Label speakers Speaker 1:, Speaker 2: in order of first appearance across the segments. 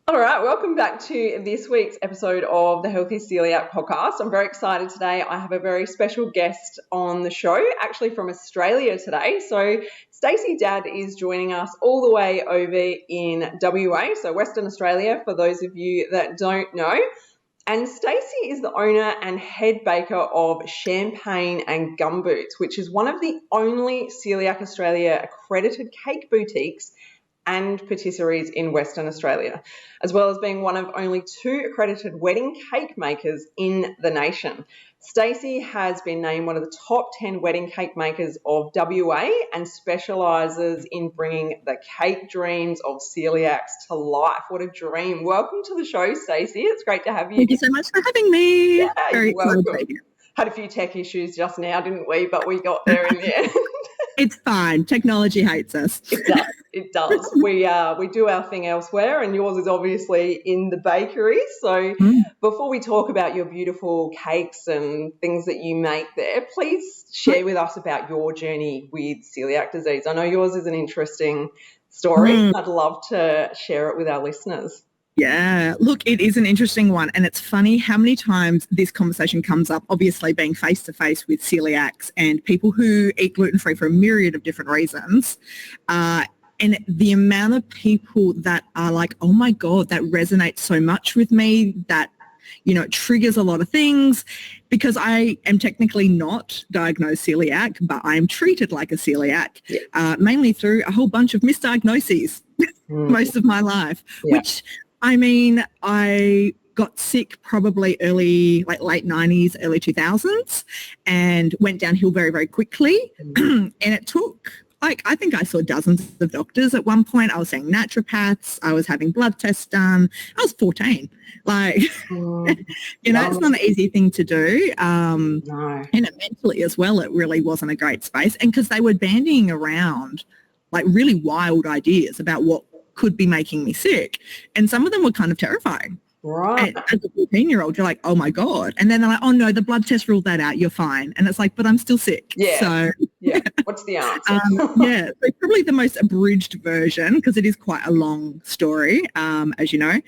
Speaker 1: All right, welcome back to this week's episode of the Healthy Celiac podcast. I'm very excited today. I have a very special guest on the show, actually from Australia today. So Stacey Dad is joining us all the way over in WA, so Western Australia, for those of you that don't know. And Stacey is the owner and head baker of Champagne and Gumboots, which is one of the only Celiac Australia accredited cake boutiques and patisseries in Western Australia, as well as being one of only 2 accredited wedding cake makers in the nation. Stacey has been named one of the top 10 wedding cake makers of WA and specialises in bringing the cake dreams of celiacs to life. What a dream. Welcome to the show, Stacey. It's great to have you.
Speaker 2: Thank you so much for having me.
Speaker 1: Yeah,
Speaker 2: Very
Speaker 1: you're welcome.
Speaker 2: excited.
Speaker 1: Had a few tech issues just now, didn't we? But we got there in the end.
Speaker 2: It's fine. Technology hates us.
Speaker 1: It does. It does. We do our thing elsewhere, and yours is obviously in the bakery. So before we talk about your beautiful cakes and things that you make there, please share with us about your journey with celiac disease. I know yours is an interesting story. I'd love to share it with our listeners.
Speaker 2: Yeah, look, it is an interesting one, and it's funny how many times this conversation comes up, obviously being face-to-face with celiacs and people who eat gluten-free for a myriad of different reasons, and the amount of people that are like, oh my God, that resonates so much with me, that, you know, it triggers a lot of things, because I am technically not diagnosed celiac, but I am treated like a celiac, mainly through a whole bunch of misdiagnoses most of my life, which... I mean, I got sick probably late 90s, early 2000s, and went downhill very, very quickly. And it took, I think I saw dozens of doctors at one point. I was seeing naturopaths. I was having blood tests done. I was 14. It's not an easy thing to do. And mentally as well, it really wasn't a great space. And because they were bandying around like really wild ideas about what could be making me sick, and some of them were kind of terrifying.
Speaker 1: Right.
Speaker 2: As a 14-year-old, you're like, oh my God. And then they're like, oh no, the blood test ruled that out, you're fine. And it's like, but I'm still sick.
Speaker 1: Yeah.
Speaker 2: So
Speaker 1: what's the answer?
Speaker 2: So probably the most abridged version, because it is quite a long story, as you know.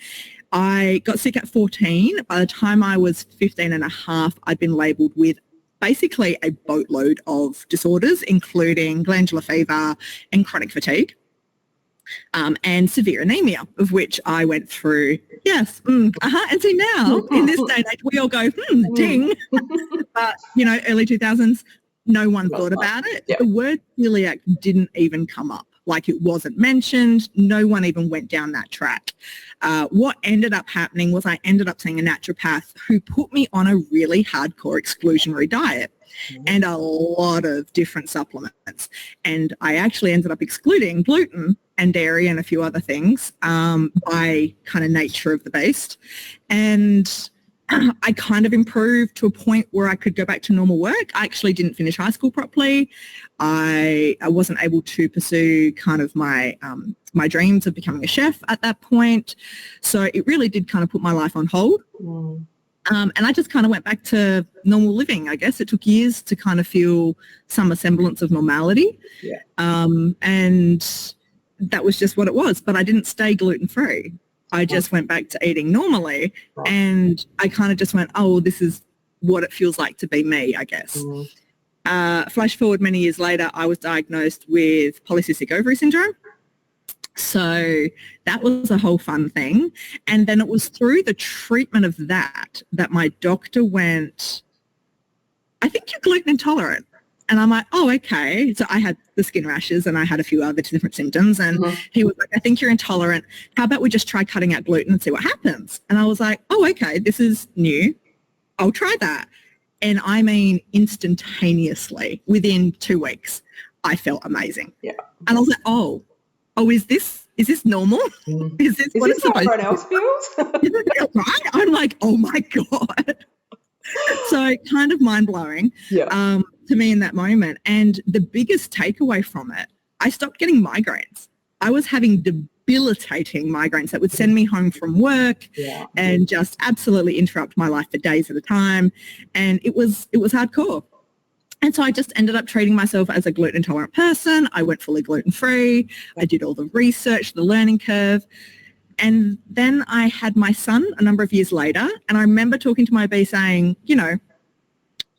Speaker 2: I got sick at 14. By the time I was 15 and a half, I'd been labelled with basically a boatload of disorders, including glandular fever and chronic fatigue. And severe anemia, of which I went through, yes, and see now, in this day and age, we all go, ding. But, early 2000s, no one thought about it. Yep. The word celiac didn't even come up. Like, it wasn't mentioned. No one even went down that track. What ended up happening was I ended up seeing a naturopath who put me on a really hardcore exclusionary diet and a lot of different supplements. And I actually ended up excluding gluten and dairy and a few other things by kind of nature of the beast. And I kind of improved to a point where I could go back to normal work. I actually didn't finish high school properly. I wasn't able to pursue kind of my dreams of becoming a chef at that point. So it really did kind of put my life on hold. And I just kind of went back to normal living, I guess. It took years to kind of feel some semblance of normality.
Speaker 1: Yeah.
Speaker 2: And that was just what it was. But I didn't stay gluten-free. I just went back to eating normally.
Speaker 1: Right.
Speaker 2: And I kind of just went, oh, this is what it feels like to be me, I guess. Flash forward many years later, I was diagnosed with polycystic ovary syndrome. So that was a whole fun thing. And then it was through the treatment of that my doctor went, I think you're gluten intolerant. And I'm like, oh, okay. So I had the skin rashes and I had a few other different symptoms. And he was like, I think you're intolerant. How about we just try cutting out gluten and see what happens? And I was like, oh, okay, this is new. I'll try that. And I mean, instantaneously, within 2 weeks, I felt amazing.
Speaker 1: Yeah.
Speaker 2: And I was like, oh, is this normal? Is this what it's supposed
Speaker 1: everyone else feels?
Speaker 2: Right? I'm like, oh my God. So kind of mind-blowing to me in that moment. And the biggest takeaway from it, I stopped getting migraines. I was having debilitating migraines that would send me home from work and just absolutely interrupt my life for days at a time. And it was hardcore. And so I just ended up treating myself as a gluten intolerant person. I went fully gluten-free. I did all the research, the learning curve. And then I had my son a number of years later, and I remember talking to my OB saying, you know,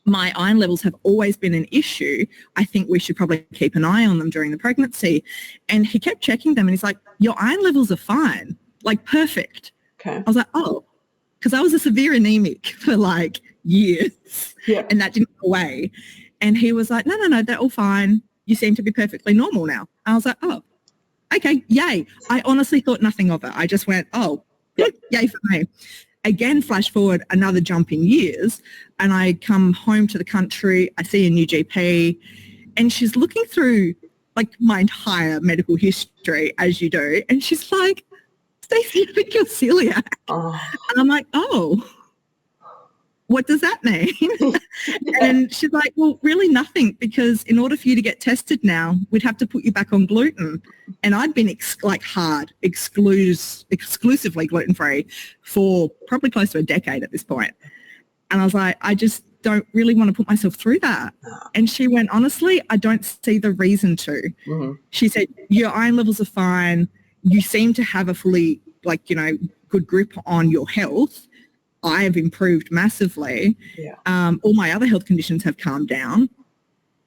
Speaker 2: my iron levels have always been an issue. I think we should probably keep an eye on them during the pregnancy. And he kept checking them and he's like, your iron levels are fine, like perfect.
Speaker 1: Okay.
Speaker 2: I was like, oh, because I was a severe anemic for like years and that didn't go away. And he was like, no, they're all fine. You seem to be perfectly normal now. I was like, oh, okay, yay. I honestly thought nothing of it. I just went, oh, yay for me. Again, flash forward another jump in years, and I come home to the country, I see a new GP, and she's looking through like my entire medical history, as you do, and she's like, Stacey, I think you're celiac.
Speaker 1: Oh.
Speaker 2: And I'm like, oh, what does that mean? And she's like, well, really nothing, because in order for you to get tested now, we'd have to put you back on gluten. And I'd been exclusively gluten-free for probably close to a decade at this point. And I was like, I just don't really want to put myself through that. And she went, honestly, I don't see the reason to. Mm-hmm. She said, your iron levels are fine. You seem to have a fully, like, you know, good grip on your health. I have improved massively. Yeah. All my other health conditions have calmed down.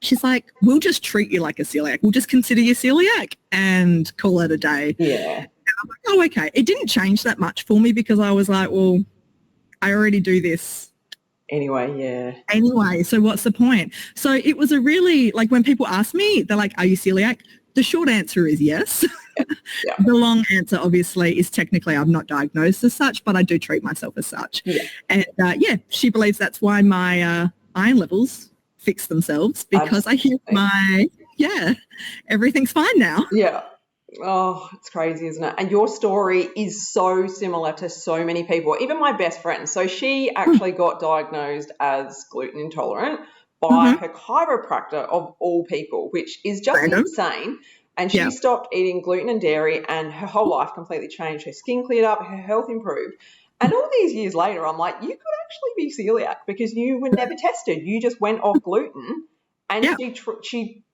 Speaker 2: She's like, we'll just treat you like a celiac. We'll just consider you celiac and call it a day.
Speaker 1: Yeah.
Speaker 2: And I'm like, oh, okay. It didn't change that much for me because I was like, well, I already do this. Anyway, so what's the point? So it was a really, like, when people ask me, they're like, are you celiac? The short answer is yes. Yeah. The long answer, obviously, is technically I'm not diagnosed as such, but I do treat myself as such. Yeah. And, she believes that's why my iron levels fix themselves, because Absolutely. I hear everything's fine now.
Speaker 1: Yeah. Oh, it's crazy, isn't it? And your story is so similar to so many people, even my best friend. So she actually got diagnosed as gluten intolerant by her chiropractor of all people, which is just insane. And she stopped eating gluten and dairy, and her whole life completely changed. Her skin cleared up, her health improved. And all these years later, I'm like, you could actually be celiac because you were never tested. You just went off gluten, and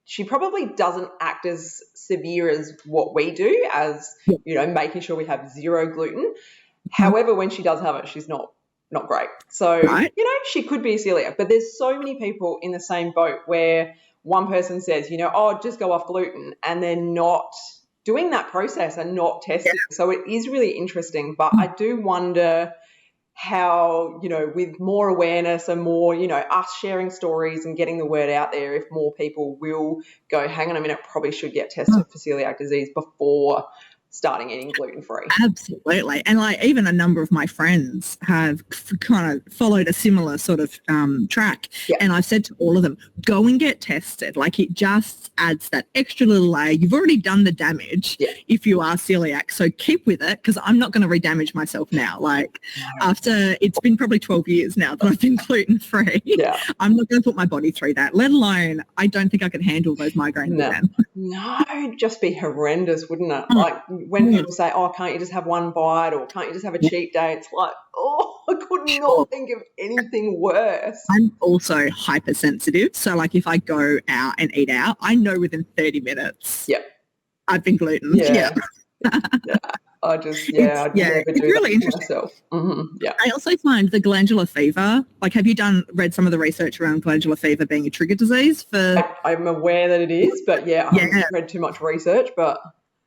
Speaker 1: she probably doesn't act as severe as what we do, as you know, making sure we have zero gluten. However, when she does have it, she's not great. So, you know, she could be a celiac, but there's so many people in the same boat where one person says, you know, oh, just go off gluten, and they're not doing that process and not testing. Yeah. So it is really interesting, but I do wonder how, you know, with more awareness and more, you know, us sharing stories and getting the word out there, if more people will go, hang on a minute, probably should get tested for celiac disease before starting eating gluten-free.
Speaker 2: Absolutely. And like even a number of my friends have kind of followed a similar sort of track. Yeah. And I've said to all of them, go and get tested. Like it just adds that extra little layer. You've already done the damage if you are celiac. So keep with it, because I'm not going to re-damage myself now. Like after it's been probably 12 years now that I've been gluten-free. Yeah. I'm not going to put my body through that, let alone I don't think I could handle those migraines again.
Speaker 1: No, it'd just be horrendous, wouldn't it? Like when people say, oh, can't you just have one bite, or can't you just have a cheat day? It's like, oh, I could not think of anything worse.
Speaker 2: I'm also hypersensitive. So like if I go out and eat out, I know within 30 minutes I've been gluten. Yeah.
Speaker 1: I just, I'd never do
Speaker 2: really
Speaker 1: that
Speaker 2: interesting.
Speaker 1: myself. Mm-hmm. Yeah.
Speaker 2: I also find the glandular fever, like have you read some of the research around glandular fever being a trigger disease for?
Speaker 1: I'm aware that it is, but I haven't read too much research, but.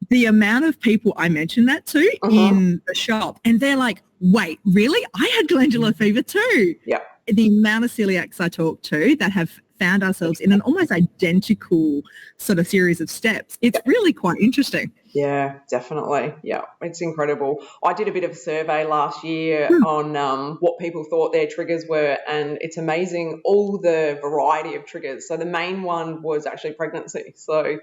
Speaker 2: The amount of people I mention that to in the shop, and they're like, wait, really? I had glandular fever too.
Speaker 1: Yeah.
Speaker 2: The amount of celiacs I talk to that have found ourselves in an almost identical sort of series of steps, it's really quite interesting.
Speaker 1: Yeah, definitely. Yeah, it's incredible. I did a bit of a survey last year on what people thought their triggers were, and it's amazing all the variety of triggers. So the main one was actually pregnancy. So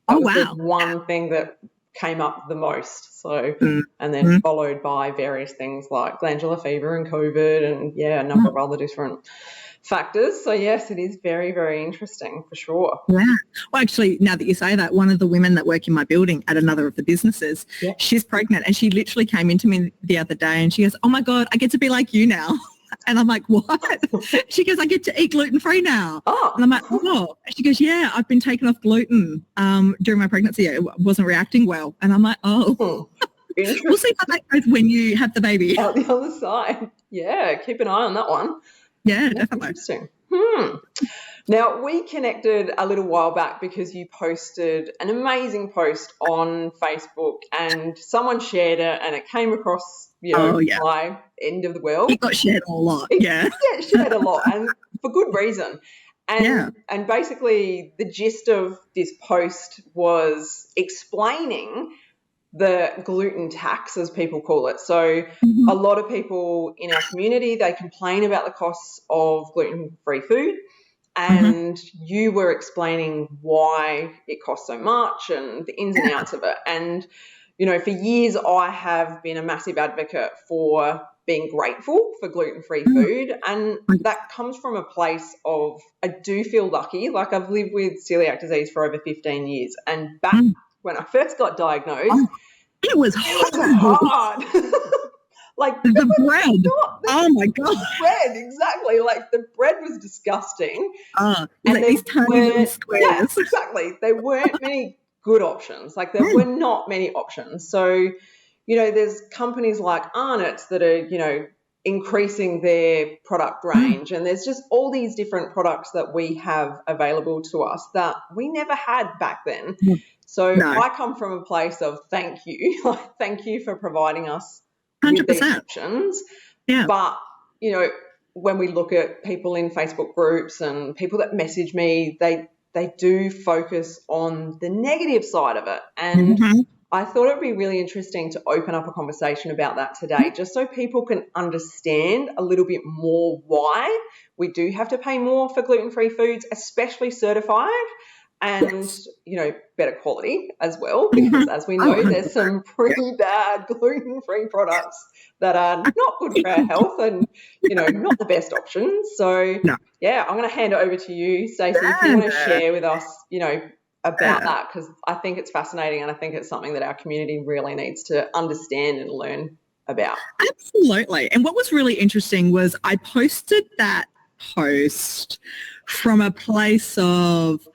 Speaker 1: that was the one thing that came up the most. So, and then followed by various things like glandular fever and COVID and a number of other different factors. So yes, it is very, very interesting for sure.
Speaker 2: Yeah. Well, actually, now that you say that, one of the women that work in my building at another of the businesses, she's pregnant, and she literally came into me the other day and she goes, oh my God, I get to be like you now. And I'm like, what? She goes, I get to eat gluten-free now. Oh. And I'm like, oh. She goes, yeah, I've been taken off gluten during my pregnancy. It wasn't reacting well. And I'm like, oh. We'll see how that goes when you have the baby.
Speaker 1: Out the other side. Yeah, keep an eye on that one.
Speaker 2: Yeah, definitely.
Speaker 1: Interesting. Now, we connected a little while back because you posted an amazing post on Facebook and someone shared it and it came across, my end of the world.
Speaker 2: It got shared a lot, yeah.
Speaker 1: It shared a lot, and for good reason. And basically the gist of this post was explaining the gluten tax, as people call it. So a lot of people in our community, they complain about the costs of gluten-free food, and you were explaining why it costs so much and the ins and outs of it. And, for years I have been a massive advocate for being grateful for gluten-free food, and that comes from a place of, I do feel lucky. Like, I've lived with celiac disease for over 15 years, and back when I first got diagnosed,
Speaker 2: it was
Speaker 1: hard. Like
Speaker 2: the bread. Oh my God.
Speaker 1: Bread, exactly. Like, the bread was disgusting.
Speaker 2: And these tiny little squares.
Speaker 1: Yeah, exactly. There weren't many good options. Like, there were not many options. So, there's companies like Arnott's that are, increasing their product range, and there's just all these different products that we have available to us that we never had back then. So I come from a place of thank you. Like, thank you for providing us
Speaker 2: 100%.
Speaker 1: with these options.
Speaker 2: Yeah.
Speaker 1: But, when we look at people in Facebook groups and people that message me, they do focus on the negative side of it. And I thought it would be really interesting to open up a conversation about that today, just so people can understand a little bit more why we do have to pay more for gluten-free foods, especially certified, and, better quality as well, because as we know, there's some pretty bad gluten-free products that are not good for our health and, not the best options. So, I'm going to hand it over to you, Stacey, if you want to share with us, about that, because I think it's fascinating and I think it's something that our community really needs to understand and learn about.
Speaker 2: Absolutely. And what was really interesting was I posted that post from a place of,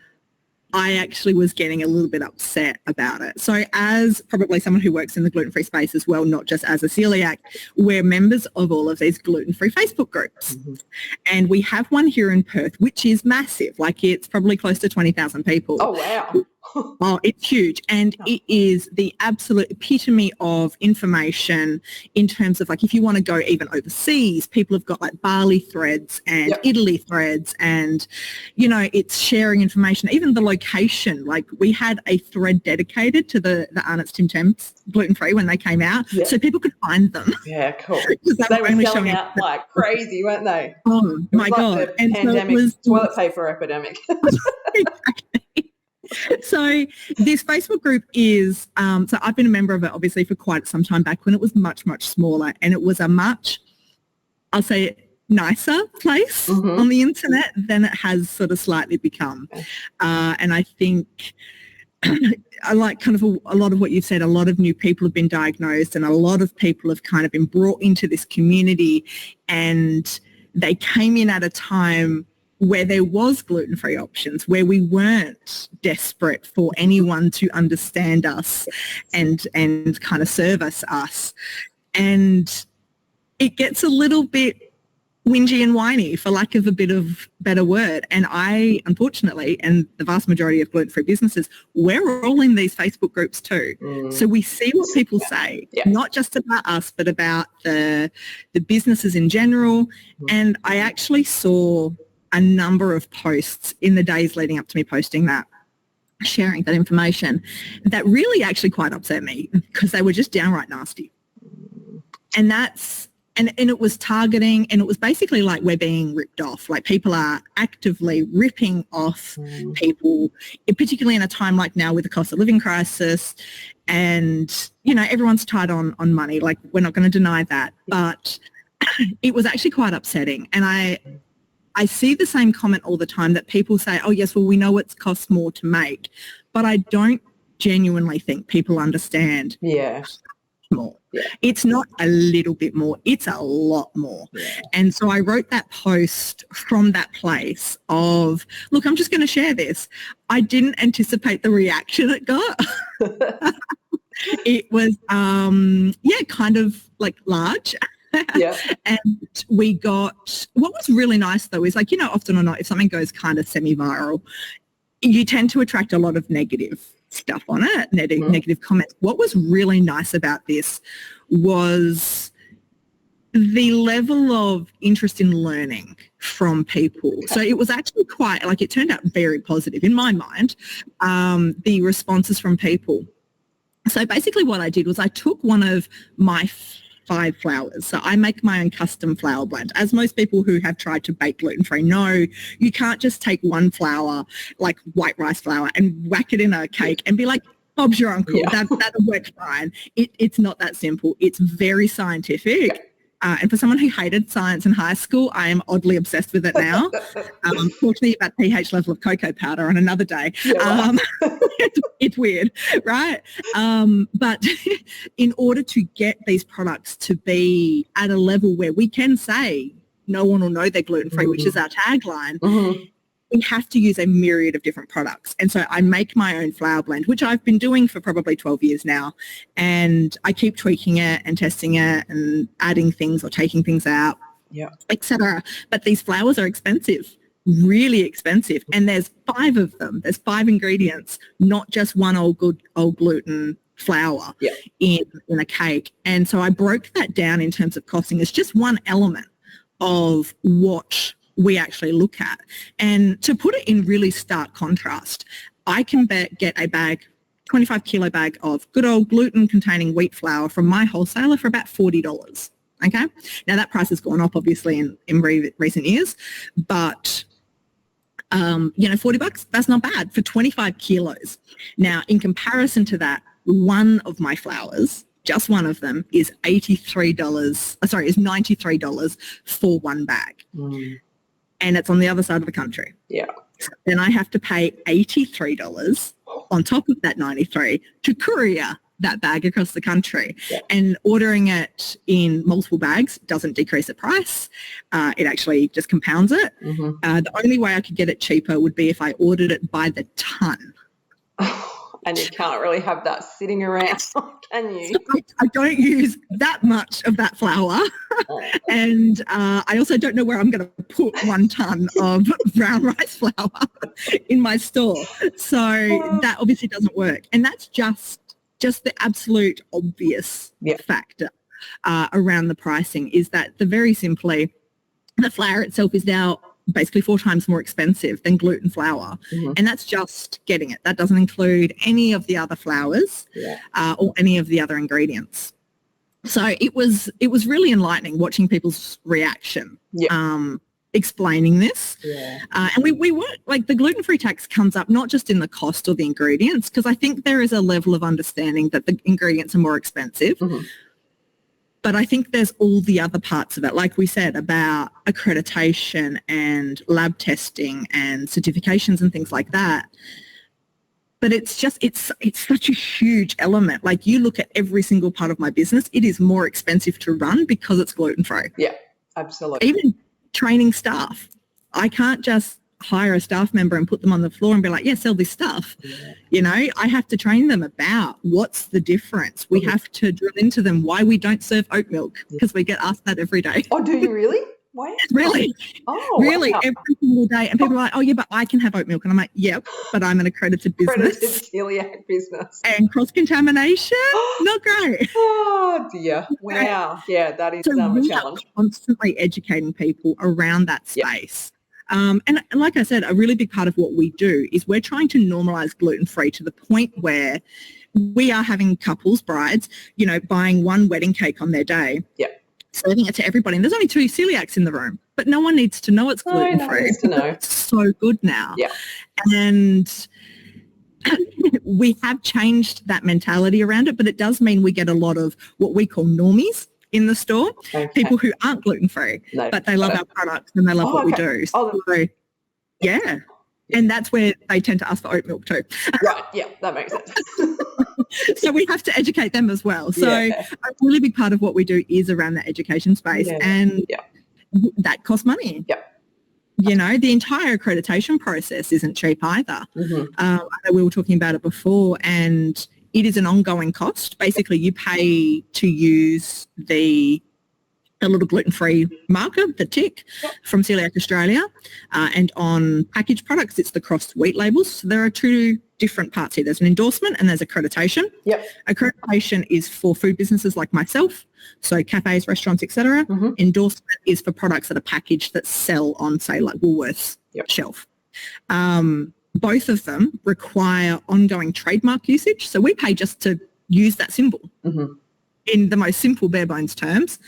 Speaker 2: I actually was getting a little bit upset about it. So as probably someone who works in the gluten-free space as well, not just as a celiac, we're members of all of these gluten-free Facebook groups. And we have one here in Perth, which is massive. Like, it's probably close to 20,000 people.
Speaker 1: Oh, wow.
Speaker 2: Oh, it's huge. And it is the absolute epitome of information in terms of, like, if you want to go even overseas, people have got like Bali threads and Italy threads, and, it's sharing information, even the location. Like, we had a thread dedicated to the Arnott's Tim Tams gluten-free when they came out, so people could find them.
Speaker 1: Yeah, cool.
Speaker 2: They
Speaker 1: were selling out like crazy, weren't they?
Speaker 2: Oh, my God.
Speaker 1: The pandemic, so toilet paper epidemic.
Speaker 2: Exactly. So this Facebook group is, so I've been a member of it obviously for quite some time back when it was much, much smaller, and it was a much, I'll say, nicer place on the internet than it has sort of slightly become. And I think I like kind of a lot of what you've said. A lot of new people have been diagnosed, and a lot of people have kind of been brought into this community, and they came in at a time where there was gluten-free options, where we weren't desperate for anyone to understand us and kind of service us. And it gets a little bit whingy and whiny, for lack of a bit of better word. And I, unfortunately, and the vast majority of gluten-free businesses, we're all in these Facebook groups too. So we see what people say, not just about us, but about the businesses in general. And I actually saw a number of posts in the days leading up to me posting that, sharing that information, that really actually quite upset me, because they were just downright nasty. And that's, and it was targeting, and it was basically like we're being ripped off. Like, people are actively ripping off people, particularly in a time like now with the cost of living crisis, and, everyone's tight on money. Like, we're not going to deny that, but it was actually quite upsetting. And I see the same comment all the time, that people say, oh, yes, well, we know it costs more to make. But I don't genuinely think people understand more. It's not a little bit more, it's a lot more. And so I wrote that post from that place of, look, I'm just going to share this. I didn't anticipate the reaction it got. It was, kind of like large.
Speaker 1: Yeah.
Speaker 2: And we got, what was really nice though is, like, often or not, if something goes kind of semi-viral, you tend to attract a lot of negative stuff on it, negative comments. What was really nice about this was the level of interest in learning from people. So it was actually quite, like, it turned out very positive in my mind, the responses from people. So basically what I did was I took one of my 5 flours. So I make my own custom flour blend. As most people who have tried to bake gluten-free know, you can't just take one flour, like white rice flour, and whack it in a cake and be like, Bob's your uncle. Yeah. That'll work fine. It's not that simple. It's very scientific. Yeah. And for someone who hated science in high school, I am oddly obsessed with it now. Talk to me about pH level of cocoa powder on another day. Yeah, it's weird, right? But in order to get these products to be at a level where we can say no one will know they're gluten-free, which is our tagline, we have to use a myriad of different products. And so I make my own flour blend, which I've been doing for probably 12 years now. And I keep tweaking it and testing it and adding things or taking things out, etc. But these flours are expensive, really expensive. And there's 5 of them. There's 5 ingredients, not just one old gluten flour in a cake. And so I broke that down in terms of costing. It's just one element of what we actually look at. And to put it in really stark contrast, I can get a bag, 25 kilo bag of good old gluten containing wheat flour from my wholesaler for about $40. Okay. Now that price has gone up obviously in recent years, but $40, that's not bad for 25 kilos. Now in comparison to that, one of my flours, just one of them, is $93 for one bag. And it's on the other side of the country. Yeah. Then I have to pay $83 on top of that 93 to courier that bag across the country. Yeah. And ordering it in multiple bags doesn't decrease the price. It actually just compounds it. The only way I could get it cheaper would be if I ordered it by the ton.
Speaker 1: And you can't really have that sitting around, can you?
Speaker 2: I don't use that much of that flour. And I also don't know where I'm going to put 1 ton of brown rice flour in my store. So that obviously doesn't work. And that's just the absolute obvious factor around the pricing, is that very simply, the flour itself is now basically 4 times more expensive than gluten flour. And that's just getting it. That doesn't include any of the other flours or any of the other ingredients. So it was really enlightening watching people's reaction, explaining this. And we weren't, like, the gluten-free tax comes up not just in the cost or the ingredients, because I think there is a level of understanding that the ingredients are more expensive. But I think there's all the other parts of it, like we said, about accreditation and lab testing and certifications and things like that. But it's such a huge element. Like, you look at every single part of my business, it is more expensive to run because it's gluten-free.
Speaker 1: Yeah, absolutely.
Speaker 2: Even training staff. I can't just hire a staff member and put them on the floor and be like, sell this stuff. I have to train them about what's the difference. We have to drill into them why we don't serve oat milk, because we get asked that every day.
Speaker 1: Oh, do you really? Why?
Speaker 2: Really?
Speaker 1: Oh,
Speaker 2: really?
Speaker 1: Wow.
Speaker 2: Every single day. And people are like, but I can have oat milk. And I'm like, yep, but I'm an accredited business.
Speaker 1: Accredited celiac business.
Speaker 2: And cross-contamination, not great.
Speaker 1: Oh, dear. Wow. Yeah, that is a challenge.
Speaker 2: Are constantly educating people around that space. And like I said, a really big part of what we do is we're trying to normalise gluten-free to the point where we are having couples, brides, buying one wedding cake on their day, serving it to everybody. And there's only 2 celiacs in the room, but no one needs to know it's gluten-free.
Speaker 1: No one needs to know.
Speaker 2: It's so good now.
Speaker 1: Yeah.
Speaker 2: And we have changed that mentality around it, but it does mean we get a lot of what we call normies in the store, people who aren't gluten-free, but they love our products and they love what we do. So, and that's where they tend to ask for oat milk too.
Speaker 1: Right, yeah, that makes sense.
Speaker 2: So we have to educate them as well. So a really big part of what we do is around that education space, and that costs money. The entire accreditation process isn't cheap either. I know we were talking about it before, and it is an ongoing cost. Basically, you pay to use the little gluten-free marker, the tick, from Celiac Australia. And on packaged products, it's the crossed wheat labels. So there are two different parts here. There's an endorsement and there's accreditation.
Speaker 1: Yep.
Speaker 2: Accreditation is for food businesses like myself, so cafes, restaurants, etc. Endorsement is for products that are packaged that sell on, say, like Woolworths shelf. Both of them require ongoing trademark usage. So we pay just to use that symbol. In the most simple bare bones terms.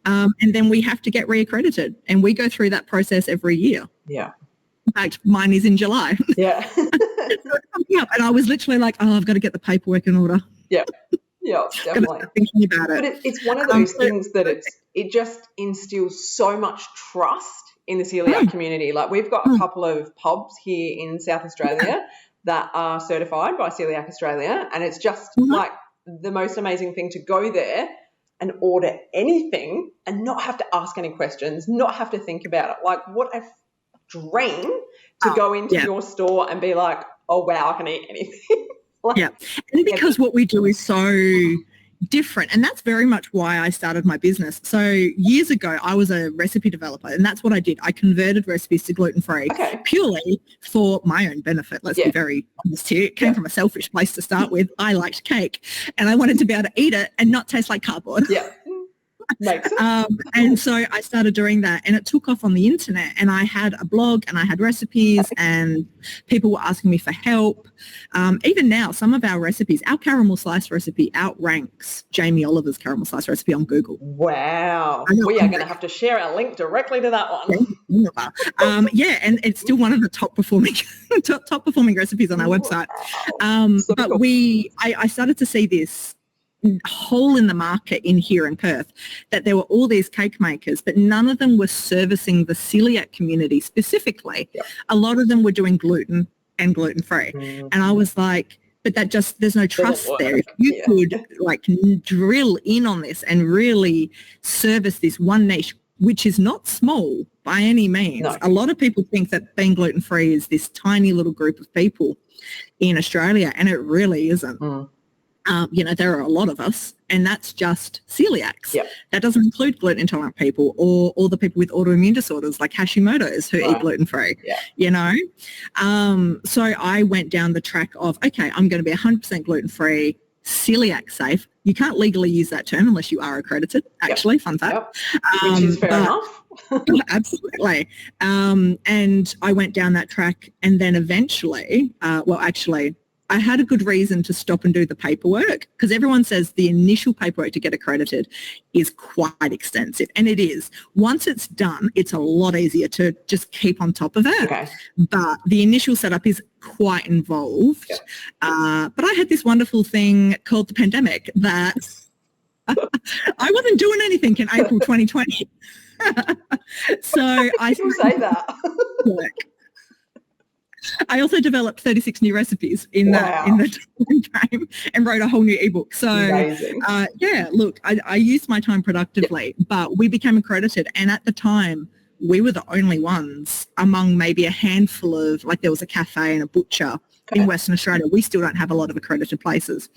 Speaker 2: And then we have to get reaccredited, and we go through that process every year. In fact, mine is in July. So it's coming up, and I was literally like, I've got to get the paperwork in order.
Speaker 1: Definitely.
Speaker 2: Thinking about it.
Speaker 1: But it's one of those things that it just instills so much trust in the celiac community. Like, we've got a couple of pubs here in South Australia that are certified by Celiac Australia, and it's just like the most amazing thing to go there and order anything and not have to ask any questions, not have to think about it. Like, what a dream to go into your store and be like, oh, wow, I can eat anything.
Speaker 2: And because what we do is so different, and that's very much why I started my business. So years ago, I was a recipe developer, and that's what I did. I converted recipes to gluten-free purely for my own benefit. Let's be very honest here. It came from a selfish place to start with. I liked cake, and I wanted to be able to eat it and not taste like cardboard.
Speaker 1: Makes sense.
Speaker 2: And so I started doing that, and it took off on the internet, and I had a blog and I had recipes, and people were asking me for help. Even now, some of our recipes, our caramel slice recipe outranks Jamie Oliver's caramel slice recipe on Google.
Speaker 1: Wow. We are going to have to share our link directly to that one.
Speaker 2: And it's still one of the top performing recipes on our website. But cool. I started to see this hole in the market in here in Perth, that there were all these cake makers, but none of them were servicing the celiac community specifically. A lot of them were doing gluten and gluten-free. And I was like, but there's no trust there. If you could like drill in on this and really service this one niche, which is not small by any means. A lot of people think that being gluten-free is this tiny little group of people in Australia, and it really isn't. There are a lot of us, and that's just celiacs. That doesn't include gluten intolerant people or the people with autoimmune disorders like Hashimoto's who eat gluten-free, So I went down the track of, okay, I'm going to be 100% gluten-free, celiac safe. You can't legally use that term unless you are accredited, actually, fun fact.
Speaker 1: Which is fair enough.
Speaker 2: Absolutely. And I went down that track, and then eventually, I had a good reason to stop and do the paperwork, because everyone says the initial paperwork to get accredited is quite extensive, and it is. Once it's done, it's a lot easier to just keep on top of it. But the initial setup is quite involved. But I had this wonderful thing called the pandemic that I wasn't doing anything in April 2020. So I
Speaker 1: say that.
Speaker 2: I also developed 36 new recipes in the time frame and wrote a whole new ebook. So, I used my time productively, but we became accredited. And at the time, we were the only ones among maybe a handful of, like there was a cafe and a butcher in Western Australia. We still don't have a lot of accredited places.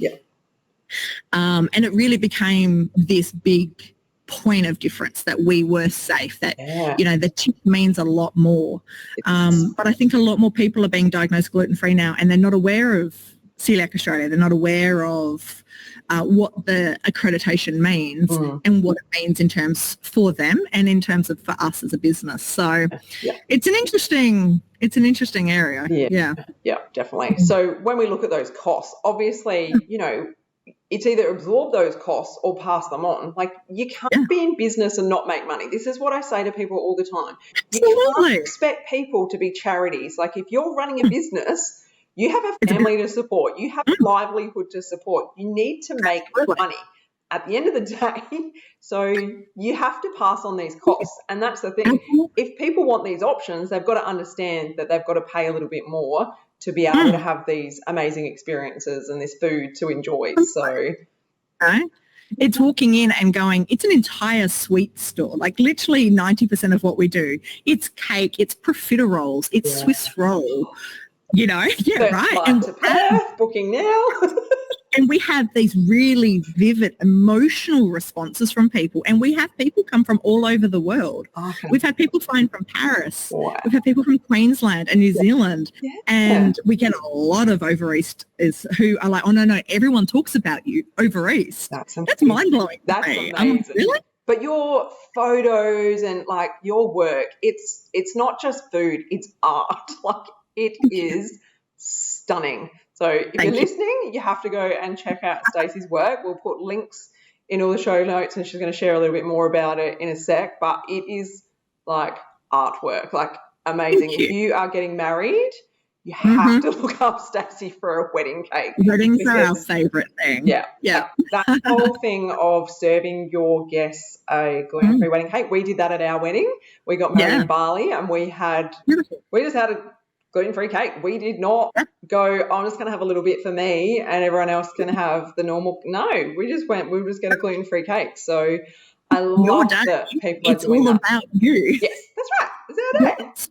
Speaker 2: And it really became this big point of difference that we were safe, that the tip means a lot more, but I think a lot more people are being diagnosed gluten-free now, and they're not aware of Celiac Australia. They're not aware of what the accreditation means and what it means in terms for them and in terms of for us as a business. So it's an interesting area.
Speaker 1: Definitely. So when we look at those costs, obviously it's either absorb those costs or pass them on. Like, you can't be in business and not make money. This is what I say to people all the time. You can't expect people to be charities. Like, if you're running a business, you have a family to support. You have a livelihood to support. You need to make money at the end of the day. So you have to pass on these costs. And that's the thing. If people want these options, they've got to understand that they've got to pay a little bit more to be able to have these amazing experiences and this food to enjoy. So
Speaker 2: it's walking in and going, it's an entire sweet store. Like, literally 90% of what we do, it's cake, it's profiteroles, it's Swiss roll, right?
Speaker 1: And to Perth, booking now.
Speaker 2: And we have these really vivid emotional responses from people. And we have people come from all over the world.
Speaker 1: Okay.
Speaker 2: We've had people flying from Paris.
Speaker 1: Wow.
Speaker 2: We've had people from Queensland and New Zealand.
Speaker 1: Yeah.
Speaker 2: And we get a lot of over Easters who are like, oh, no, everyone talks about you over East. That's mind-blowing.
Speaker 1: That's amazing.
Speaker 2: Really?
Speaker 1: But your photos and like your work, it's not just food, it's art. Like it is stunning. So if you're listening, you have to go and check out Stacey's work. We'll put links in all the show notes and she's going to share a little bit more about it in a sec. But it is like artwork, like amazing. If you are getting married, you have to look up Stacey for a wedding cake.
Speaker 2: Weddings are our favourite thing.
Speaker 1: Yeah. That whole thing of serving your guests a gluten-free wedding cake, we did that at our wedding. We got married in Bali and we just had a gluten-free cake. We did not go, I'm just going to have a little bit for me and everyone else can have the normal. No, we just get a gluten-free cake. So I love that people are doing that.
Speaker 2: It's all about you.
Speaker 1: Yes, that's right. It's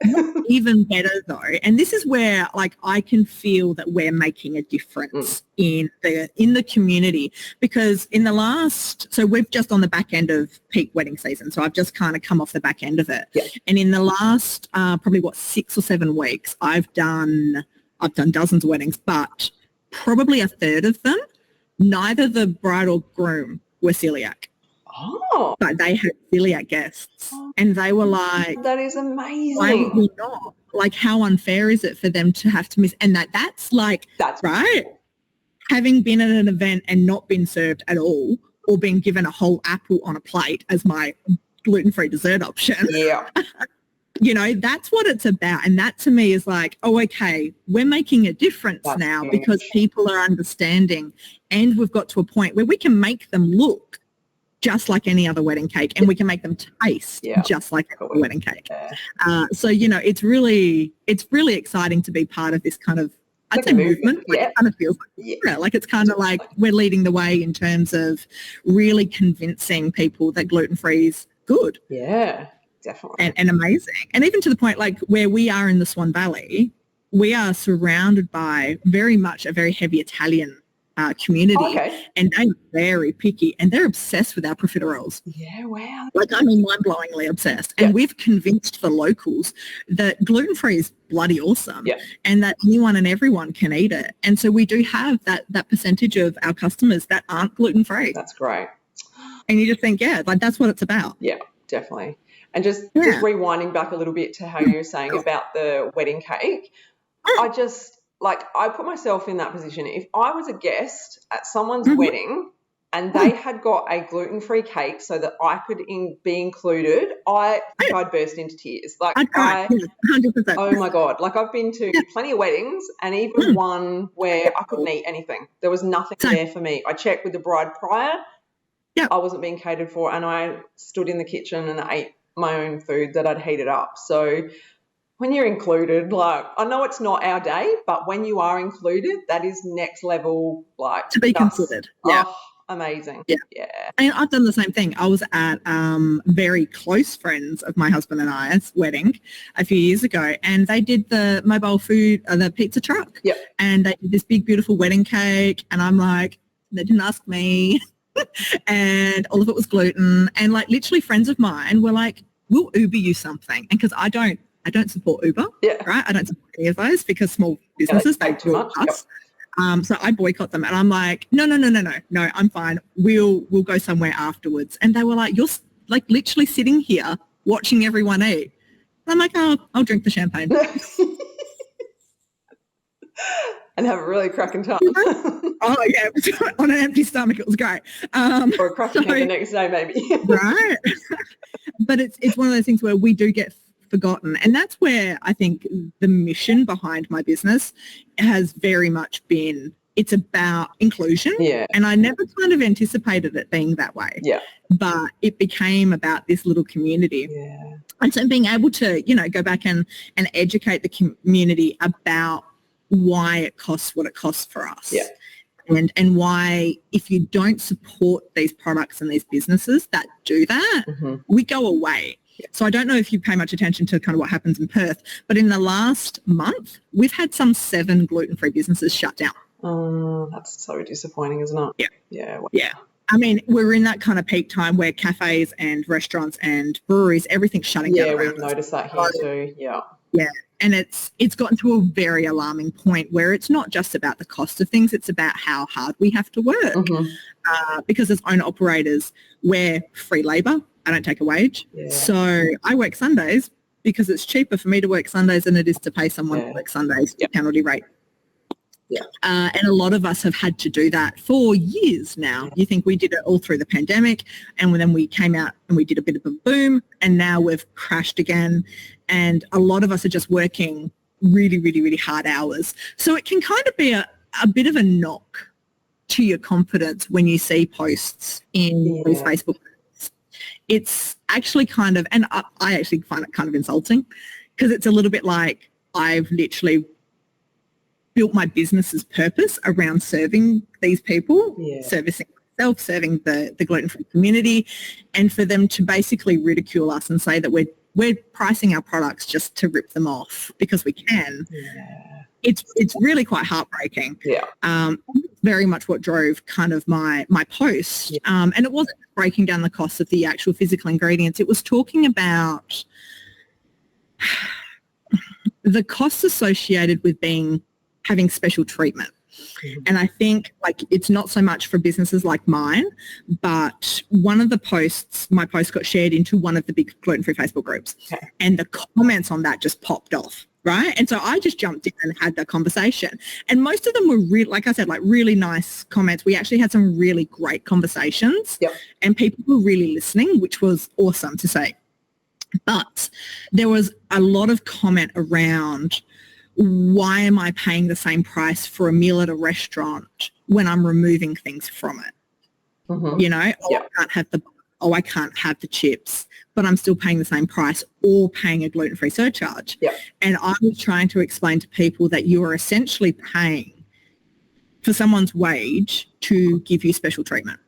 Speaker 2: even better though, and this is where like I can feel that we're making a difference in the community, because so we've just on the back end of peak wedding season, so I've just kind of come off the back end of it, and in the last probably 6 or 7 weeks I've done dozens of weddings, but probably a third of them neither the bride or groom were celiac.
Speaker 1: Oh.
Speaker 2: But they had celiac guests and they were like,
Speaker 1: that is amazing.
Speaker 2: Why would we not? Like, how unfair is it for them to have to miss? And that's right. Cool. Having been at an event and not been served at all or been given a whole apple on a plate as my gluten-free dessert option.
Speaker 1: Yeah.
Speaker 2: That's what it's about. And that to me is like, oh, okay, we're making a difference now because people are understanding and we've got to a point where we can make them look just like any other wedding cake and we can make them taste just like a wedding cake. So, it's really exciting to be part of this kind of, I'd say movement. Like it kind of feels like it's kind of like we're leading the way in terms of really convincing people that gluten-free is good.
Speaker 1: Yeah, definitely.
Speaker 2: And amazing. And even to the point like where we are in the Swan Valley, we are surrounded by very much a very heavy Italian community, and they're very picky and they're obsessed with our profiteroles.
Speaker 1: Yeah, wow.
Speaker 2: Like, I mean, mind-blowingly obsessed. And we've convinced the locals that gluten-free is bloody awesome and that anyone and everyone can eat it. And so we do have that percentage of our customers that aren't gluten-free.
Speaker 1: That's great.
Speaker 2: And you just think, like that's what it's about.
Speaker 1: Yeah, definitely. And just rewinding back a little bit to how you were saying about the wedding cake, I put myself in that position. If I was a guest at someone's wedding and they had got a gluten-free cake so that I could be included, I'd burst into tears. Like
Speaker 2: I'd cry, 100%.
Speaker 1: Oh my God. Like I've been to plenty of weddings and even one where I couldn't eat anything. There was nothing there for me. I checked with the bride prior. I wasn't being catered for and I stood in the kitchen and ate my own food that I'd heated up. So when you're included, like, I know it's not our day, but when you are included, that is next level, like.
Speaker 2: To be considered. Yeah.
Speaker 1: Oh, amazing.
Speaker 2: Yeah. And I've done the same thing. I was at very close friends of my husband and I's wedding a few years ago, and they did the mobile food, the pizza truck.
Speaker 1: Yep.
Speaker 2: And they did this big, beautiful wedding cake, and I'm like, they didn't ask me. And all of it was gluten. And, like, literally friends of mine were like, we'll Uber you something. And because I don't support Uber, right? I don't support any of those because small businesses, they
Speaker 1: too much.
Speaker 2: Us. So I boycott them and I'm like, no, I'm fine. We'll go somewhere afterwards. And they were like, you're like literally sitting here watching everyone eat. And I'm like, oh, I'll drink the champagne.
Speaker 1: And have a really cracking time.
Speaker 2: Oh, yeah. On an empty stomach, it was great.
Speaker 1: Or a cracking the next day, maybe.
Speaker 2: Right. But it's one of those things where we do get forgotten. And that's where I think the mission behind my business has very much been, it's about inclusion.
Speaker 1: Yeah.
Speaker 2: And I never kind of anticipated it being that way.
Speaker 1: Yeah.
Speaker 2: But it became about this little community.
Speaker 1: Yeah.
Speaker 2: And so being able to, go back and educate the community about why it costs what it costs for us.
Speaker 1: Yeah.
Speaker 2: And why if you don't support these products and these businesses that do that, we go away. Yeah. So I don't know if you pay much attention to kind of what happens in Perth, but in the last month, we've had some 7 gluten-free businesses shut down.
Speaker 1: That's so disappointing, isn't it?
Speaker 2: Yeah.
Speaker 1: Yeah. Wow.
Speaker 2: Yeah. I mean, we're in that kind of peak time where cafes and restaurants and breweries, everything's shutting down
Speaker 1: Yeah, we've
Speaker 2: around us.
Speaker 1: noticed that here too. Yeah.
Speaker 2: Yeah. And it's gotten to a very alarming point where it's not just about the cost of things, it's about how hard we have to work. Because as owner operators, we're free labour. I don't take a wage.
Speaker 1: Yeah.
Speaker 2: So I work Sundays because it's cheaper for me to work Sundays than it is to pay someone to work Sundays penalty rate.
Speaker 1: Yeah.
Speaker 2: And a lot of us have had to do that for years now.
Speaker 1: Yeah.
Speaker 2: You think we did it all through the pandemic, and then we came out and we did a bit of a boom, and now we've crashed again. And a lot of us are just working really, really, really hard hours. So it can kind of be a bit of a knock to your confidence when you see posts in these Facebook groups. It's actually kind of, and I actually find it kind of insulting, because it's a little bit like I've literally built my business's purpose around serving these people, servicing myself, serving the gluten-free community, and for them to basically ridicule us and say that we're pricing our products just to rip them off because we can.
Speaker 1: Yeah.
Speaker 2: It's really quite heartbreaking.
Speaker 1: Yeah.
Speaker 2: Very much what drove kind of my post. And it wasn't breaking down the costs of the actual physical ingredients. It was talking about the costs associated with having special treatment. And I think like it's not so much for businesses like mine, but one of the posts, my post got shared into one of the big gluten-free Facebook groups, and the comments on that just popped off. Right. And so I just jumped in and had that conversation. And most of them were like I said, like really nice comments. We actually had some really great conversations and people were really listening, which was awesome to see. But there was a lot of comment around, why am I paying the same price for a meal at a restaurant when I'm removing things from it? You know, I can't have the chips, but I'm still paying the same price, or paying a gluten-free surcharge. And I was trying to explain to people that you are essentially paying for someone's wage to give you special treatment.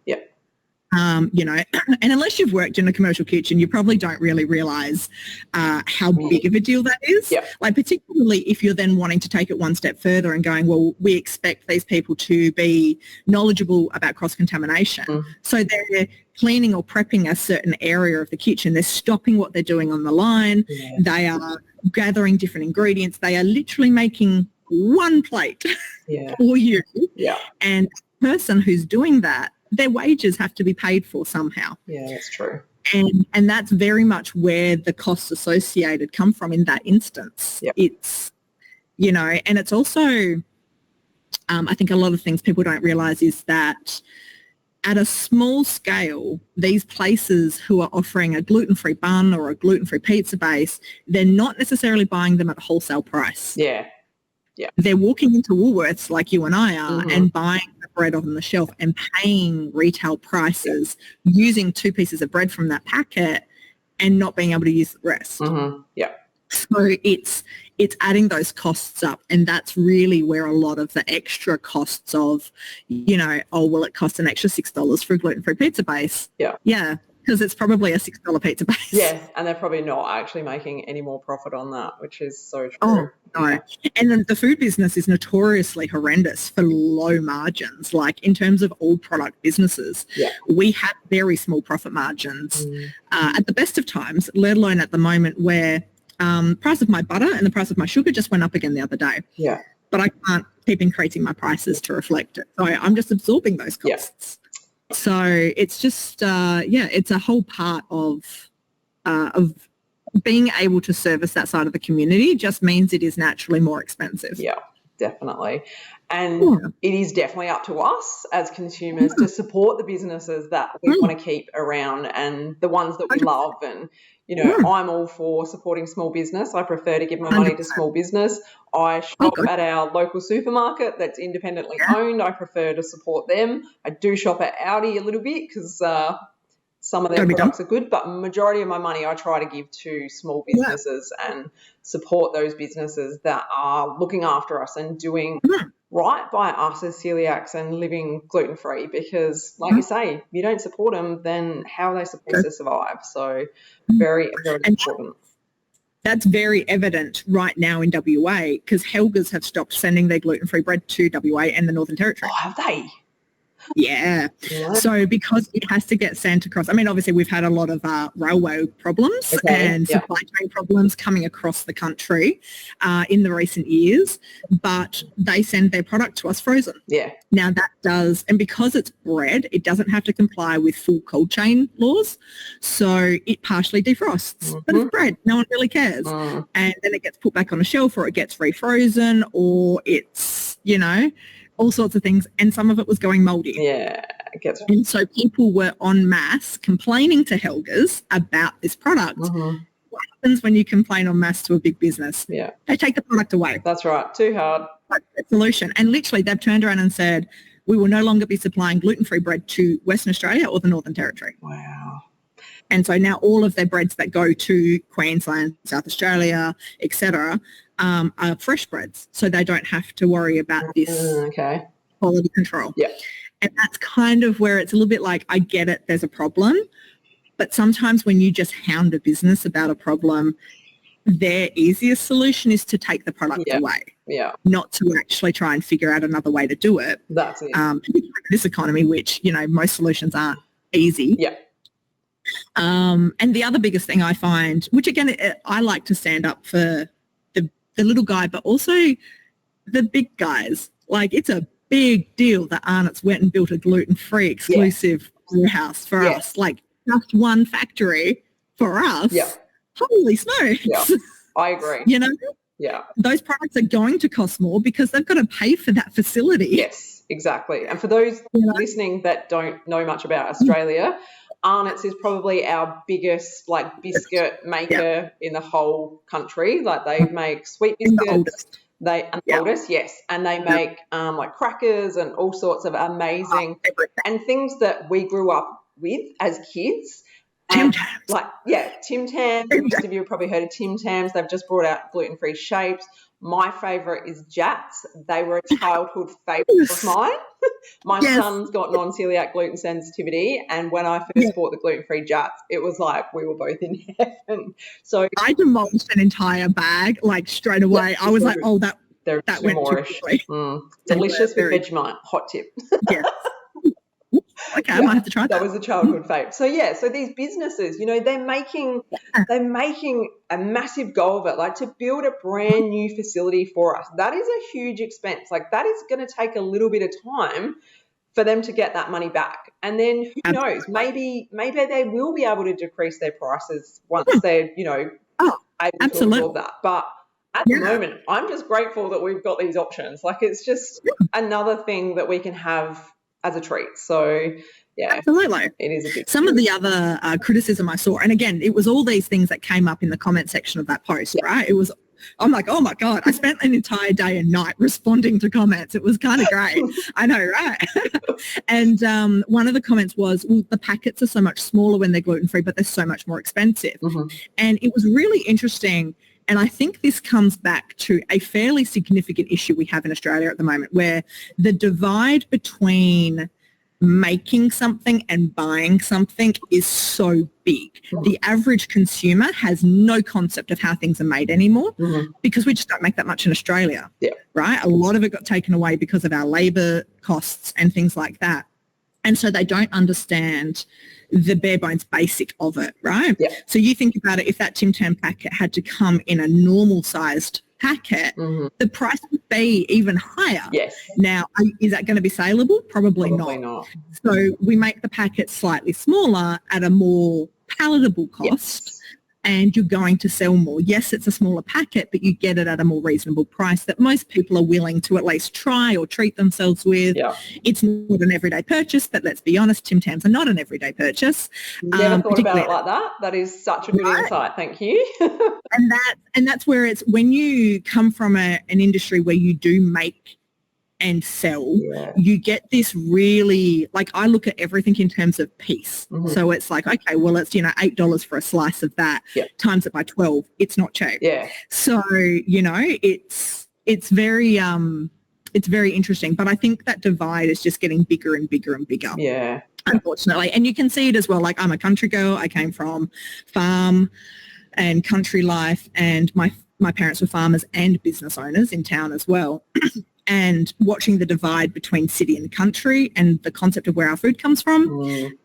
Speaker 2: You know, and unless you've worked in a commercial kitchen, you probably don't really realise how big of a deal that is. Like particularly if you're then wanting to take it one step further and going, well, we expect these people to be knowledgeable about cross-contamination. So they're cleaning or prepping a certain area of the kitchen. They're stopping what they're doing on the line. They are gathering different ingredients. They are literally making one plate for you. And the person who's doing that, their wages have to be paid for somehow. Yeah,
Speaker 1: that's true.
Speaker 2: And that's very much where the costs associated come from in that instance. It's, you know, and it's also, I think a lot of things people don't realise is that at a small scale, these places who are offering a gluten-free bun or a gluten-free pizza base, they're not necessarily buying them at wholesale price. They're walking into Woolworths like you and I are and buying the bread on the shelf and paying retail prices using 2 pieces of bread from that packet and not being able to use the rest. So it's adding those costs up, and that's really where a lot of the extra costs of, you know, oh, well, it costs an extra $6 for a gluten-free pizza base. Because it's probably a $6 pizza base.
Speaker 1: And they're probably not actually making any more profit on that, which is so true.
Speaker 2: Oh, no. And then the food business is notoriously horrendous for low margins. Like in terms of all product businesses, we have very small profit margins at the best of times, let alone at the moment where price of my butter and the price of my sugar just went up again the other day. But I can't keep increasing my prices to reflect it. So I'm just absorbing those costs. So it's just, it's a whole part of being able to service that side of the community just means it is naturally more expensive.
Speaker 1: Definitely. And it is definitely up to us as consumers to support the businesses that we want to keep around and the ones that we love. And, you know, I'm all for supporting small business. I prefer to give my money to small business. I shop at our local supermarket that's independently owned. I prefer to support them. I do shop at Aldi a little bit because some of their products are good, but majority of my money I try to give to small businesses and support those businesses that are looking after us and doing right by us as celiacs and living gluten-free, because like you say, if you don't support them, then how are they supposed to survive? So very, very important.
Speaker 2: That's very evident right now in WA because Helga's have stopped sending their gluten-free bread to WA and the Northern Territory.
Speaker 1: Oh, have they?
Speaker 2: Yeah. So because it has to get sent across, I mean, obviously we've had a lot of railway problems and supply chain problems coming across the country in the recent years, but they send their product to us frozen.
Speaker 1: Yeah.
Speaker 2: Now that does, and because it's bread, it doesn't have to comply with full cold chain laws. So it partially defrosts, but it's bread. No one really cares. And then it gets put back on a shelf or it gets refrozen or it's, you know, all sorts of things, and some of it was going mouldy.
Speaker 1: Yeah,
Speaker 2: and so people were en masse complaining to Helga's about this product. What happens when you complain en masse to a big business?
Speaker 1: Yeah,
Speaker 2: they take the product away.
Speaker 1: That's right. Too hard.
Speaker 2: That's the solution. And literally, they've turned around and said, "We will no longer be supplying gluten-free bread to Western Australia or the Northern Territory."
Speaker 1: Wow.
Speaker 2: And so now all of their breads that go to Queensland, South Australia, etc., are fresh breads, so they don't have to worry about this quality control.
Speaker 1: Yeah.
Speaker 2: And that's kind of where it's a little bit like, I get it, there's a problem, but sometimes when you just hound a business about a problem, their easiest solution is to take the product away, not to actually try and figure out another way to do it.
Speaker 1: That's it.
Speaker 2: This economy, which, you know, most solutions aren't easy.
Speaker 1: Yeah.
Speaker 2: And the other biggest thing I find, which again, I like to stand up for the little guy, but also the big guys. Like, it's a big deal that Arnott's went and built a gluten-free exclusive warehouse for us. Like, just one factory for us. Yeah. Holy smokes.
Speaker 1: Yeah, I agree.
Speaker 2: You know?
Speaker 1: Yeah.
Speaker 2: Those products are going to cost more because they've got to pay for that facility.
Speaker 1: Yes, exactly. And for those listening that don't know much about Australia, Arnott's is probably our biggest biscuit maker in the whole country. Like, they make sweet biscuits. Oldest, yes. And they make crackers and all sorts of amazing and things that we grew up with as kids.
Speaker 2: Tim Tams.
Speaker 1: Tim Tams. Most of you have probably heard of Tim Tams. They've just brought out gluten-free shapes. My favourite is Jats. They were a childhood favourite of mine. My son's got non-celiac gluten sensitivity, and when I first bought the gluten-free Jats, it was like we were both in heaven. So I
Speaker 2: demolished an entire bag straight away. I was like, oh, that went too quickly.
Speaker 1: Delicious with Vegemite. Hot tip.
Speaker 2: Yes. Okay, I might have to try that.
Speaker 1: That was a childhood favourite. So these businesses, you know, they're making a massive go of it, like to build a brand new facility for us. That is a huge expense. Like, that is going to take a little bit of time for them to get that money back. And then who knows, maybe they will be able to decrease their prices once they're, you know, able to absorb that. But at the moment, I'm just grateful that we've got these options. Like, it's just another thing that we can have as a treat. So, yeah.
Speaker 2: Absolutely.
Speaker 1: It is a big
Speaker 2: Some of the other criticism I saw, and again, it was all these things that came up in the comment section of that post, right? It was, I'm like, oh my God, I spent an entire day and night responding to comments. It was kind of great. I know, right? And one of the comments was, well, the packets are so much smaller when they're gluten-free, but they're so much more expensive. And it was really interesting. And I think this comes back to a fairly significant issue we have in Australia at the moment, where the divide between making something and buying something is so big. The average consumer has no concept of how things are made anymore because we just don't make that much in Australia, right? A lot of it got taken away because of our labour costs and things like that. And so they don't understand the bare bones basic of it, right?
Speaker 1: Yeah.
Speaker 2: So you think about it, if that Tim Tam packet had to come in a normal sized packet, the price would be even higher.
Speaker 1: Yes.
Speaker 2: Now, is that going to be saleable? Probably not. So we make the packet slightly smaller at a more palatable cost. And you're going to sell more. Yes, it's a smaller packet, but you get it at a more reasonable price that most people are willing to at least try or treat themselves with. It's not an everyday purchase, but let's be honest, Tim Tams are not an everyday purchase.
Speaker 1: Never thought about it like that. That is such a good insight. Thank you.
Speaker 2: and that's where it's, when you come from an industry where you do make and sell, you get this really, like, I look at everything in terms of piece. So it's like, okay, well, it's, you know, $8 for a slice of that, times it by 12. It's not cheap. So, you know, it's very interesting. But I think that divide is just getting bigger and bigger and bigger.
Speaker 1: Yeah.
Speaker 2: Unfortunately. And you can see it as well. Like, I'm a country girl. I came from farm and country life, and my parents were farmers and business owners in town as well. And watching the divide between city and country and the concept of where our food comes from,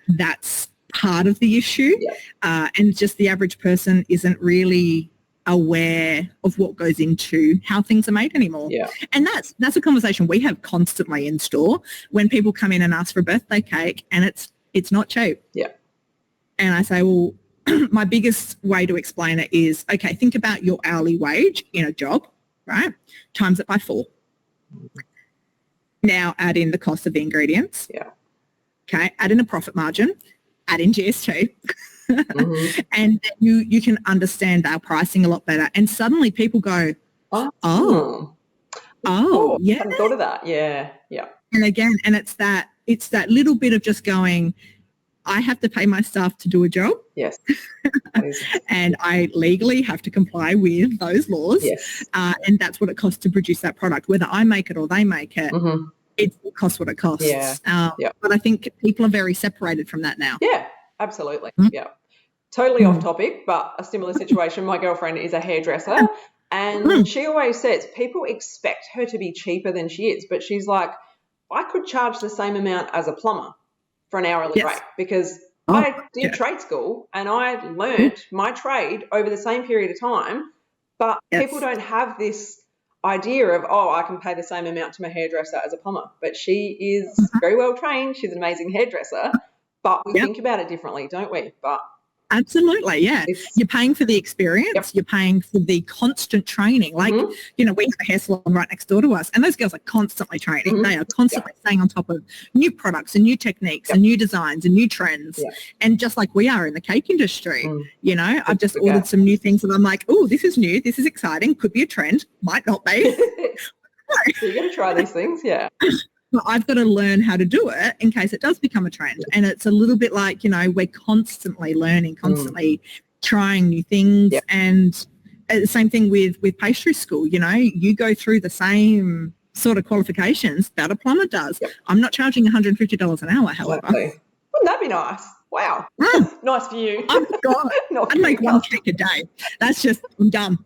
Speaker 2: that's part of the issue. And just the average person isn't really aware of what goes into how things are made anymore. And that's a conversation we have constantly in store when people come in and ask for a birthday cake and it's not cheap. And I say, well, my biggest way to explain it is, okay, think about your hourly wage in a job, right? Times it by 4. Now add in the cost of the ingredients. Okay, add in a profit margin, add in GST. And you can understand our pricing a lot better. And suddenly people go, oh, yeah.
Speaker 1: I hadn't thought of that. Yeah.
Speaker 2: And again, and it's that little bit of just going, I have to pay my staff to do a job. And I legally have to comply with those laws. And that's what it costs to produce that product. Whether I make it or they make it, it costs what it costs. But I think people are very separated from that now.
Speaker 1: Absolutely. Totally off topic, but a similar situation. My girlfriend is a hairdresser and she always says people expect her to be cheaper than she is, but she's like, I could charge the same amount as a plumber for an hourly rate because I did trade school and I learned my trade over the same period of time, but people don't have this idea of, I can pay the same amount to my hairdresser as a plumber, but she is very well trained. She's an amazing hairdresser, but we think about it differently, don't we? But
Speaker 2: absolutely, you're paying for the experience. You're paying for the constant training. Like, we have a hair salon right next door to us, and those girls are constantly training. They are constantly staying on top of new products and new techniques and new designs and new trends. And just like we are in the cake industry, I've just ordered some new things and I'm like, oh, this is new. This is exciting. Could be a trend. Might not be.
Speaker 1: So you're going to try these things,
Speaker 2: But I've got to learn how to do it in case it does become a trend. And it's a little bit like, we're constantly learning, constantly trying new things. And the same thing with pastry school, you go through the same sort of qualifications that a plumber does. I'm not charging $150 an hour, however.
Speaker 1: Wouldn't that be nice? Wow. Nice for you.
Speaker 2: Oh, God. I'd make one cake a day. That's just, I'm done.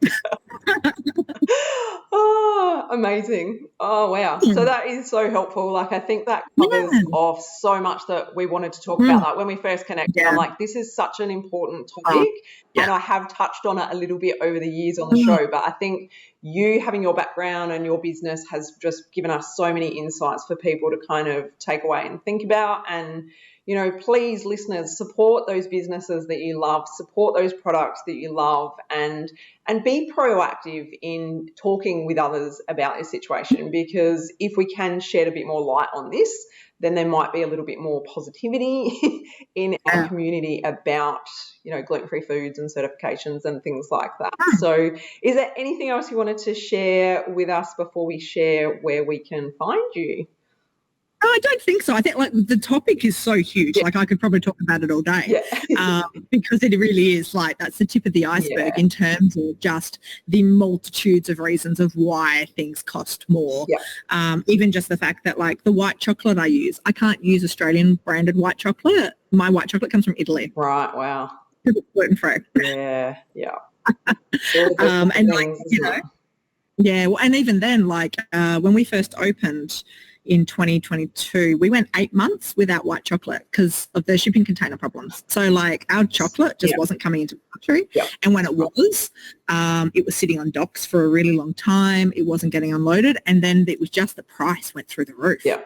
Speaker 1: Oh, amazing. Oh, wow. So that is so helpful. Like, I think that covers off so much that we wanted to talk about. Like, when we first connected, I'm like, this is such an important topic. And I have touched on it a little bit over the years on the show, but I think you having your background and your business has just given us so many insights for people to kind of take away and think about. And please, listeners, support those businesses that you love, support those products that you love, and be proactive in talking with others about this situation, because if we can shed a bit more light on this, then there might be a little bit more positivity in our community about, gluten-free foods and certifications and things like that. So is there anything else you wanted to share with us before we share where we can find you?
Speaker 2: No, I don't think so. I think the topic is so huge. Like I could probably talk about it all day because it really is that's the tip of the iceberg in terms of just the multitudes of reasons of why things cost more. Even just the fact that the white chocolate I use, I can't use Australian branded white chocolate. My white chocolate comes from Italy.
Speaker 1: Right. Wow.
Speaker 2: It's gluten-free. And even then, when we first opened in 2022, we went 8 months without white chocolate because of the shipping container problems. So our chocolate just wasn't coming into the country. And when it was sitting on docks for a really long time. It wasn't getting unloaded. And then it was just the price went through the roof. So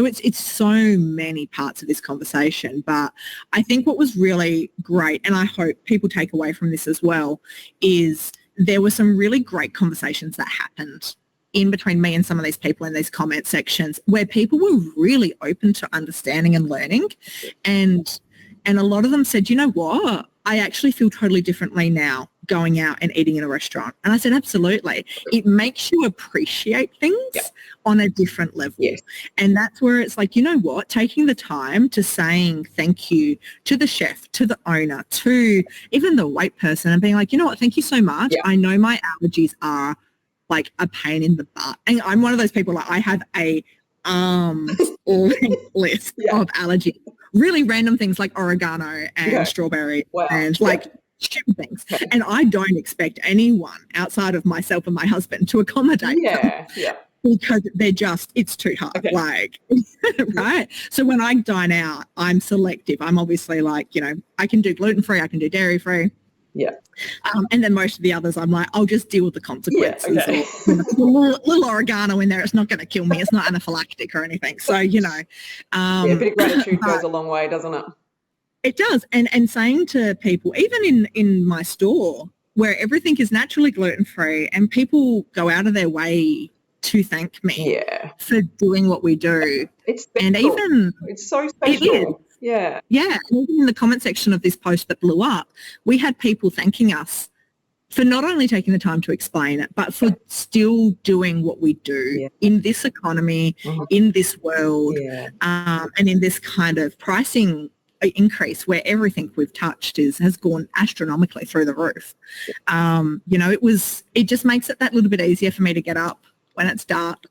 Speaker 2: it's so many parts of this conversation. But I think what was really great, and I hope people take away from this as well, is there were some really great conversations that happened in between me and some of these people in these comment sections where people were really open to understanding and learning. And a lot of them said, you know what, I actually feel totally differently now going out and eating in a restaurant. And I said, absolutely. It makes you appreciate things on a different level. And that's where it's you know what, taking the time to saying thank you to the chef, to the owner, to even the wait person and being you know what, thank you so much. I know my allergies are a pain in the butt. And I'm one of those people I have a list of allergies. really random things like oregano and strawberry and like stupid things.
Speaker 1: Okay.
Speaker 2: And I don't expect anyone outside of myself and my husband to accommodate them.
Speaker 1: Yeah.
Speaker 2: Because it's too hard, right? So when I dine out, I'm selective. I'm obviously like, I can do gluten-free, I can do dairy-free.
Speaker 1: Yeah.
Speaker 2: And then most of the others, I'm like, I'll just deal with the consequences.
Speaker 1: Yeah, okay.
Speaker 2: Or, little oregano in there, it's not going to kill me. It's not anaphylactic or anything. So,
Speaker 1: a bit of gratitude goes a long way, doesn't it?
Speaker 2: It does. And saying to people, even in my store, where everything is naturally gluten-free and people go out of their way to thank me for doing what we do.
Speaker 1: It's special.
Speaker 2: And even
Speaker 1: it's so special.
Speaker 2: It is.
Speaker 1: Yeah.
Speaker 2: Yeah. And even in the comment section of this post that blew up, we had people thanking us for not only taking the time to explain it, but for still doing what we do in this economy, in this world, and in this kind of pricing increase where everything we've touched has gone astronomically through the roof. It just makes it that little bit easier for me to get up when it's dark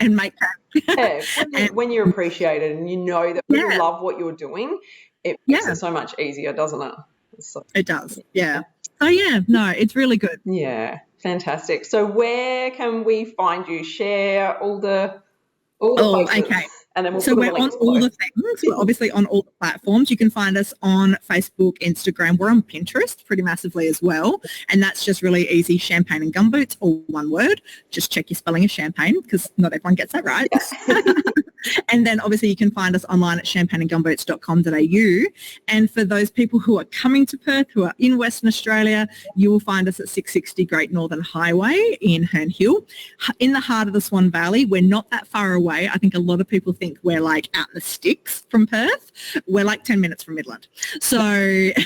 Speaker 2: and make that.
Speaker 1: When you're appreciated and you know that you love what you're doing, it makes it so much easier, doesn't it?
Speaker 2: It does, yeah. So, it's really good.
Speaker 1: Yeah, fantastic. So where can we find you? Share all the places.
Speaker 2: Okay.
Speaker 1: And then
Speaker 2: we're on all the things. We're obviously on all the platforms. You can find us on Facebook, Instagram. We're on Pinterest pretty massively as well. And that's just really easy. Champagne and Gumboots, all one word. Just check your spelling of champagne because not everyone gets that right. And then obviously you can find us online at champagneandgumboots.com.au. And for those people who are coming to Perth, who are in Western Australia, you will find us at 660 Great Northern Highway in Herne Hill. In the heart of the Swan Valley, we're not that far away. I think a lot of people think we're like out in the sticks from Perth. We're like 10 minutes from Midland. So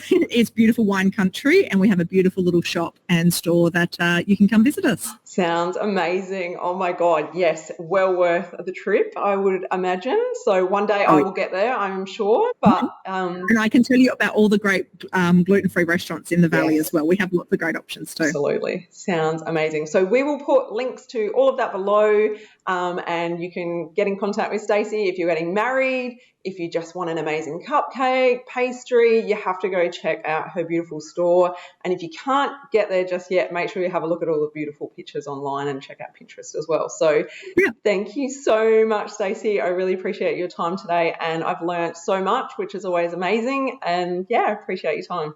Speaker 2: it's beautiful wine country and we have a beautiful little shop and store that you can come visit us.
Speaker 1: Sounds amazing. Oh my God. Yes. Well worth the trip, I would imagine. So one day I will get there, I'm sure. But
Speaker 2: and I can tell you about all the great gluten-free restaurants in the valley as well. We have lots of great options too.
Speaker 1: Absolutely. Sounds amazing. So we will put links to all of that below and you can get in contact with Stacey if you're getting married, if you just want an amazing cupcake, pastry, you have to go check out her beautiful store. And if you can't get there just yet, make sure you have a look at all the beautiful pictures online and check out Pinterest as well. So thank you so much, Stacey. I really appreciate your time today and I've learned so much, which is always amazing. And I appreciate your time.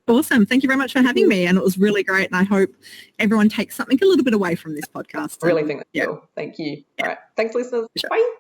Speaker 2: Awesome. Thank you very much for having me. And it was really great. And I hope everyone takes something a little bit away from this podcast.
Speaker 1: I really think that's cool. Thank you. All right. Thanks, listeners. Bye.